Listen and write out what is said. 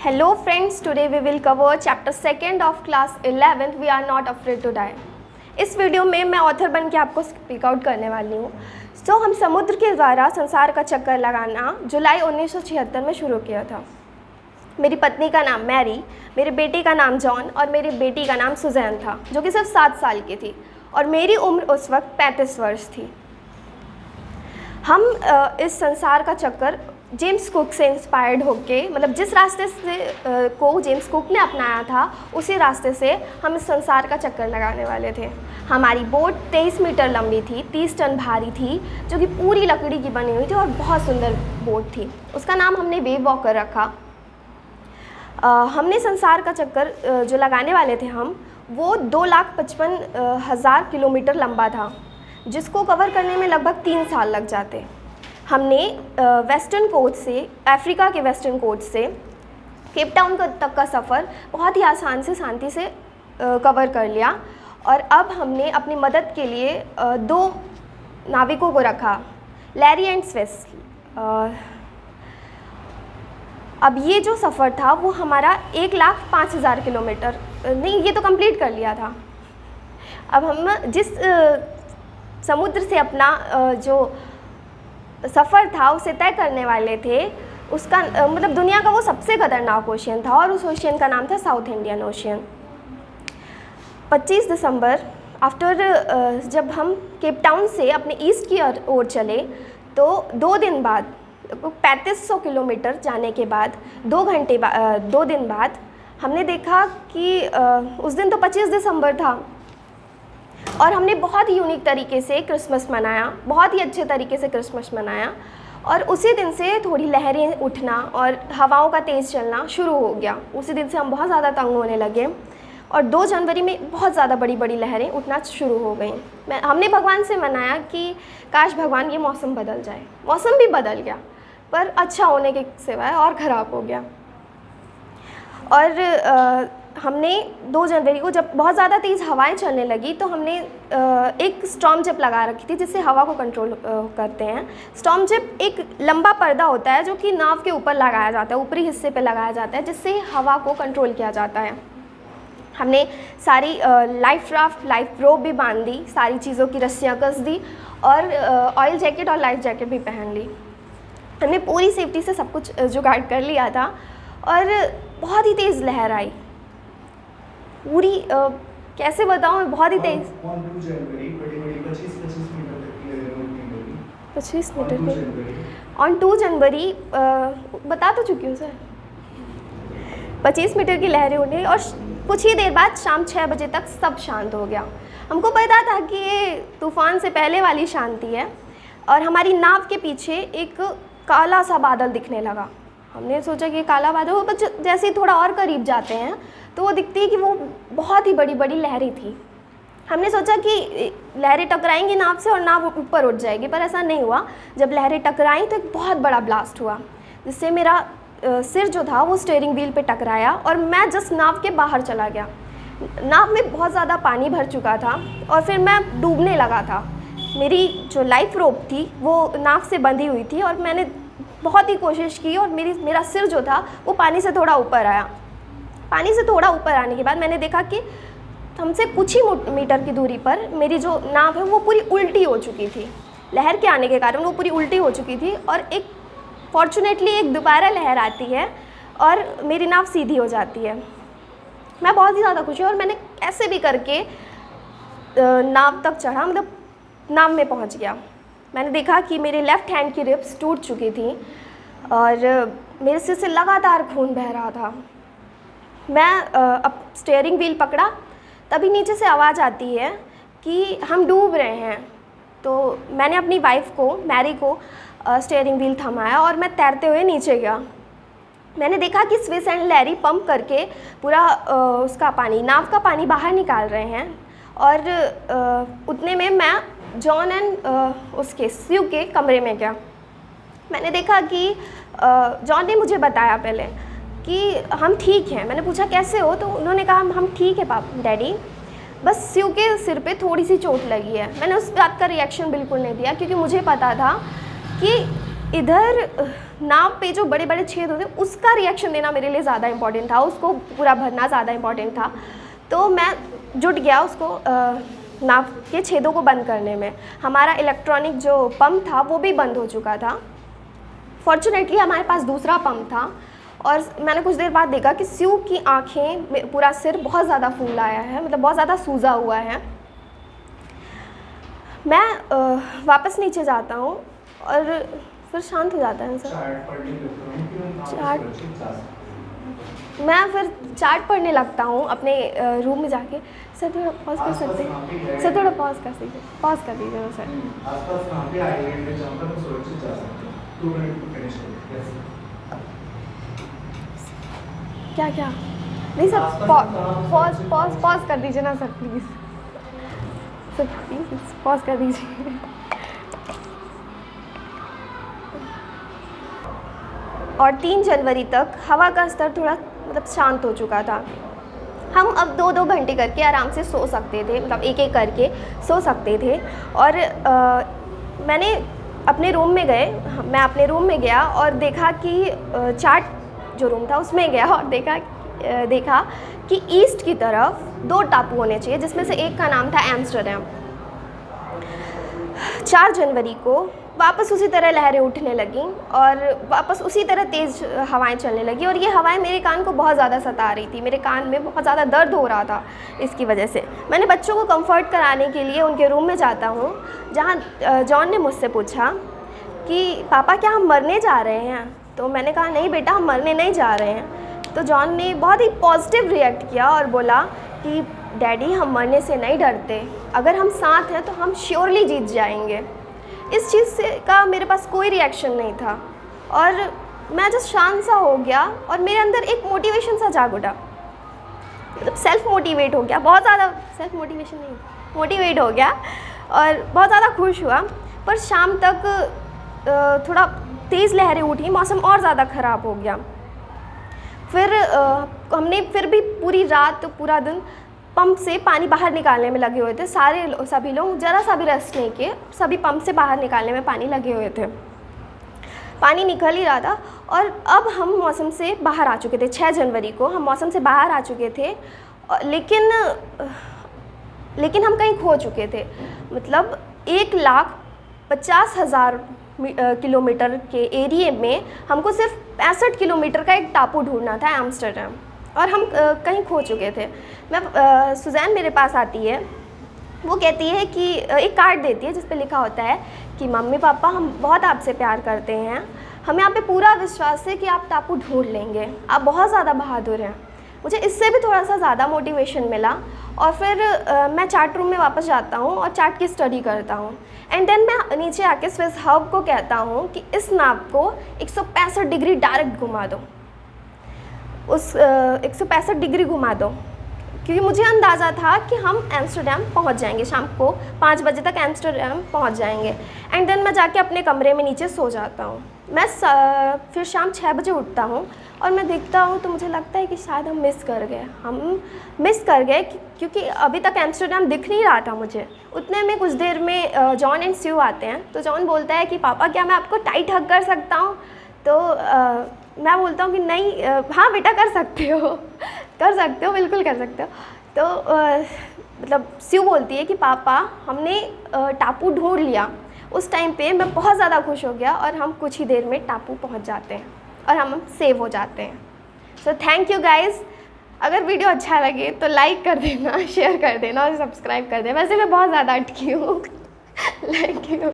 Hello friends, today we will cover chapter 2nd of class 11th We are not afraid to die। इस video में मैं author बन के आपको speak out करने वाली हूँ। हम समुद्र के द्वारा संसार का चक्कर लगाना जुलाई 1976 में शुरू किया था। मेरी पत्नी का नाम मैरी, मेरे बेटे का नाम जॉन और मेरी बेटी का नाम सुजैन था, जो कि सिर्फ 7 साल की थी और मेरी उम्र उस वक्त 35 वर्ष थी। हम इस संसार का चक्कर जेम्स कुक से इंस्पायर्ड होके, मतलब जिस रास्ते से को जेम्स कुक ने अपनाया था उसी रास्ते से हम इस संसार का चक्कर लगाने वाले थे। हमारी बोट 23 मीटर लंबी थी, 30 टन भारी थी, जो कि पूरी लकड़ी की बनी हुई थी और बहुत सुंदर बोट थी। उसका नाम हमने वेव वॉकर रखा। हमने संसार का चक्कर जो लगाने वाले थे वो 2,55,000 किलोमीटर लंबा था, जिसको कवर करने में लगभग 3 साल लग जाते। हमने वेस्टर्न कोस्ट से, अफ्रीका के वेस्टर्न कोस्ट से केप टाउन तक का सफ़र बहुत ही आसान से शांति से कवर कर लिया। और अब हमने अपनी मदद के लिए 2 नाविकों को रखा, लैरी एंड स्विस। अब ये जो सफ़र था वो हमारा 1,05,000 किलोमीटर नहीं, ये तो कंप्लीट कर लिया था। अब हम जिस समुद्र से अपना जो सफ़र था उसे तय करने वाले थे, उसका मतलब दुनिया का वो सबसे खतरनाक ओशियन था और उस ओशियन का नाम था साउथ इंडियन ओशियन। 25 दिसंबर आफ्टर जब हम केप टाउन से अपने ईस्ट की ओर चले, तो 2 दिन बाद, 3500 किलोमीटर जाने के बाद 2 दिन बाद हमने देखा कि उस दिन तो 25 दिसंबर था और हमने बहुत ही यूनिक तरीके से क्रिसमस मनाया, बहुत ही अच्छे तरीके से क्रिसमस मनाया। और उसी दिन से थोड़ी लहरें उठना और हवाओं का तेज़ चलना शुरू हो गया। उसी दिन से हम बहुत ज़्यादा तंग होने लगे और 2 जनवरी में बहुत ज़्यादा बड़ी बड़ी लहरें उठना शुरू हो गई। हमने भगवान से मनाया कि काश भगवान ये मौसम बदल जाए। मौसम भी बदल गया, पर अच्छा होने के सिवाय और ख़राब हो गया। और हमने 2 जनवरी को जब बहुत ज़्यादा तेज़ हवाएं चलने लगी, तो हमने एक स्टॉर्म जिप लगा रखी थी जिससे हवा को कंट्रोल करते हैं। स्टॉर्म जिप एक लंबा पर्दा होता है जो कि नाव के ऊपर लगाया जाता है, ऊपरी हिस्से पे लगाया जाता है, जिससे हवा को कंट्रोल किया जाता है। हमने सारी लाइफ राफ्ट, लाइफ रोप भी बांध दी, सारी चीज़ों की रस्सियाँ कस दी और ऑयल जैकेट और लाइफ जैकेट भी पहन ली। हमने पूरी सेफ्टी से सब कुछ जुगाड़ कर लिया था और बहुत ही तेज़ लहर आई, पूरी कैसे बताऊँ, बहुत ही तेज़। 25 मीटर की ऑन 2 जनवरी बता तो चुकी हूँ सर। 25 मीटर की लहरें उठी और कुछ ही देर बाद शाम 6 बजे तक सब शांत हो गया। हमको पता था कि ये तूफ़ान से पहले वाली शांति है और हमारी नाव के पीछे एक काला सा बादल दिखने लगा। हमने सोचा कि काला बादल हो, बस जैसे ही थोड़ा और करीब जाते हैं तो वो दिखती है कि वो बहुत ही बड़ी बड़ी लहरें थी। हमने सोचा कि लहरें टकराएंगी नाव से और नाव ऊपर उठ जाएगी, पर ऐसा नहीं हुआ। जब लहरें टकराई तो एक बहुत बड़ा ब्लास्ट हुआ, जिससे मेरा सिर जो था वो स्टीयरिंग व्हील पे टकराया और मैं जस्ट नाव के बाहर चला गया। नाव में बहुत ज़्यादा पानी भर चुका था और फिर मैं डूबने लगा था। मेरी जो लाइफ रोप थी वो नाव से बंधी हुई थी और मैंने बहुत ही कोशिश की और मेरा सिर जो था वो पानी से थोड़ा ऊपर आया। पानी से थोड़ा ऊपर आने के बाद मैंने देखा कि हमसे कुछ ही मीटर की दूरी पर मेरी जो नाव है वो पूरी उल्टी हो चुकी थी। लहर के आने के कारण वो पूरी उल्टी हो चुकी थी और एक फॉर्चुनेटली एक दोबारा लहर आती है और मेरी नाव सीधी हो जाती है। मैं बहुत ही ज़्यादा खुश हुई और मैंने कैसे भी करके नाव तक चढ़ा, मतलब नाव में पहुंच गया। मैंने देखा कि मेरे लेफ़्ट हैंड की रिब्स टूट चुकी थी और मेरे सिर से लगातार खून बह रहा था। मैं अब स्टीयरिंग व्हील पकड़ा, तभी नीचे से आवाज़ आती है कि हम डूब रहे हैं। तो मैंने अपनी वाइफ को, मैरी को, स्टीयरिंग व्हील थमाया और मैं तैरते हुए नीचे गया। मैंने देखा कि स्विस एंड लैरी पंप करके पूरा उसका पानी, नाव का पानी बाहर निकाल रहे हैं और उतने में मैं जॉन एंड उसके स्यू के कमरे में गया। मैंने देखा कि जॉन ने मुझे बताया पहले कि हम ठीक हैं। मैंने पूछा कैसे हो, तो उन्होंने कहा हम ठीक है डैडी, बस स्यू के सिर पे थोड़ी सी चोट लगी है। मैंने उस बात का रिएक्शन बिल्कुल नहीं दिया क्योंकि मुझे पता था कि इधर नाव पे जो बड़े बड़े छेद होते हैं उसका रिएक्शन देना मेरे लिए ज़्यादा इम्पॉर्टेंट था, उसको पूरा भरना ज़्यादा इम्पॉर्टेंट था। तो मैं जुट गया उसको नाव के छेदों को बंद करने में। हमारा इलेक्ट्रॉनिक जो पंप था वो भी बंद हो चुका था। फॉर्चुनेटली हमारे पास दूसरा पंप था और मैंने कुछ देर बाद देखा कि स्यू की आँखें, पूरा सिर बहुत ज़्यादा फूल आया है, मतलब बहुत ज़्यादा सूजा हुआ है। मैं वापस नीचे जाता हूँ और फिर शांत हो जाता है सर। मैं फिर चार्ट पढ़ने लगता हूँ अपने रूम में जाके। सर थोड़ा पॉज कर सकते हैं? सर थोड़ा पॉज कर दीजिए, पॉज कर दीजिए ना सर। आसपास कहाँ पे आइलैंड है जहाँ पर हम सुरक्षित जा सकते हैं? 2 मिनट में फिनिश करें। क्या क्या? नहीं सर, पॉज कर दीजिए ना sir please. Sir please pause कर दीजिए। और 3 जनवरी तक हवा का स्तर थोड़ा मतलब शांत हो चुका था। हम अब 2-2 घंटे करके आराम से सो सकते थे, मतलब एक एक करके सो सकते थे। और मैं अपने रूम में गया और देखा कि चार्ट जो रूम था उसमें गया और देखा कि ईस्ट की तरफ 2 टापू होने चाहिए, जिसमें से एक का नाम था एम्स्टर्डम। 4 जनवरी को वापस उसी तरह लहरें उठने लगीं और वापस उसी तरह तेज़ हवाएं चलने लगी और ये हवाएं मेरे कान को बहुत ज़्यादा सता रही थी। मेरे कान में बहुत ज़्यादा दर्द हो रहा था इसकी वजह से। मैंने बच्चों को कंफर्ट कराने के लिए उनके रूम में जाता हूँ, जहाँ जॉन ने मुझसे पूछा कि पापा क्या हम मरने जा रहे हैं? तो मैंने कहा नहीं बेटा, हम मरने नहीं जा रहे हैं। तो जॉन ने बहुत ही पॉजिटिव रिएक्ट किया और बोला कि डैडी हम मरने से नहीं डरते, अगर हम साथ हैं तो हम श्योरली जीत जाएंगे। इस चीज़ से का मेरे पास कोई रिएक्शन नहीं था और मैं जस्ट शांत सा हो गया और मेरे अंदर एक मोटिवेशन सा जाग उठा, मतलब सेल्फ मोटिवेट हो गया, बहुत ज़्यादा सेल्फ मोटिवेशन नहीं, मोटिवेट हो गया और बहुत ज़्यादा खुश हुआ। पर शाम तक थोड़ा तेज़ लहरें उठी, मौसम और ज़्यादा ख़राब हो गया। फिर हमने फिर भी पूरी रात पूरा दिन पंप से पानी बाहर निकालने में लगे हुए थे। सभी लोग ज़रा सा भी रेस्ट नहीं किए, सभी पंप से बाहर निकालने में पानी लगे हुए थे। पानी निकल ही रहा था और अब हम मौसम से बाहर आ चुके थे। 6 जनवरी को हम मौसम से बाहर आ चुके थे, लेकिन हम कहीं खो चुके थे। मतलब 1,50,000 किलोमीटर के एरिए में हमको सिर्फ 65 किलोमीटर का एक टापू ढूंढना था, एम्स्टर्डम, और हम कहीं खो चुके थे। सुजैन मेरे पास आती है, वो कहती है कि एक कार्ड देती है जिस पे लिखा होता है कि मम्मी पापा हम बहुत आपसे प्यार करते हैं, हमें आप पे पूरा विश्वास है कि आप टापू ढूंढ लेंगे, आप बहुत ज़्यादा बहादुर हैं। मुझे इससे भी थोड़ा सा ज़्यादा मोटिवेशन मिला और फिर मैं चार्ट रूम में वापस जाता हूँ और चार्ट की स्टडी करता हूँ। एंड देन मैं नीचे आके स्विस हब को कहता हूँ कि इस नाव को 165 डिग्री डायरेक्ट घुमा दो, उस 165 डिग्री घुमा दो, क्योंकि मुझे अंदाज़ा था कि हम एम्स्टर्डम पहुंच जाएंगे, शाम को 5 बजे तक एम्स्टर्डम पहुंच जाएंगे। एंड देन मैं जाके अपने कमरे में नीचे सो जाता हूँ। मैं फिर शाम 6 बजे उठता हूँ और मैं देखता हूँ तो मुझे लगता है कि शायद हम मिस कर गए क्योंकि अभी तक एम्स्टर्डम दिख नहीं रहा था मुझे। उतने में कुछ देर में जॉन एंड स्यू आते हैं। तो जॉन बोलता है कि पापा क्या मैं आपको टाइट हग कर सकता हूँ? तो मैं बोलता हूँ कि नहीं, हाँ बेटा कर सकते हो बिल्कुल कर सकते हो। तो मतलब स्यू बोलती है कि पापा हमने टापू ढूंढ लिया। उस टाइम पे मैं बहुत ज़्यादा खुश हो गया और हम कुछ ही देर में टापू पहुंच जाते हैं और हम सेव हो जाते हैं। So thank you guys. अगर वीडियो अच्छा लगे तो लाइक कर देना, शेयर कर देना और सब्सक्राइब कर देना। वैसे मैं बहुत ज़्यादा अटकी हूँ। Thank you.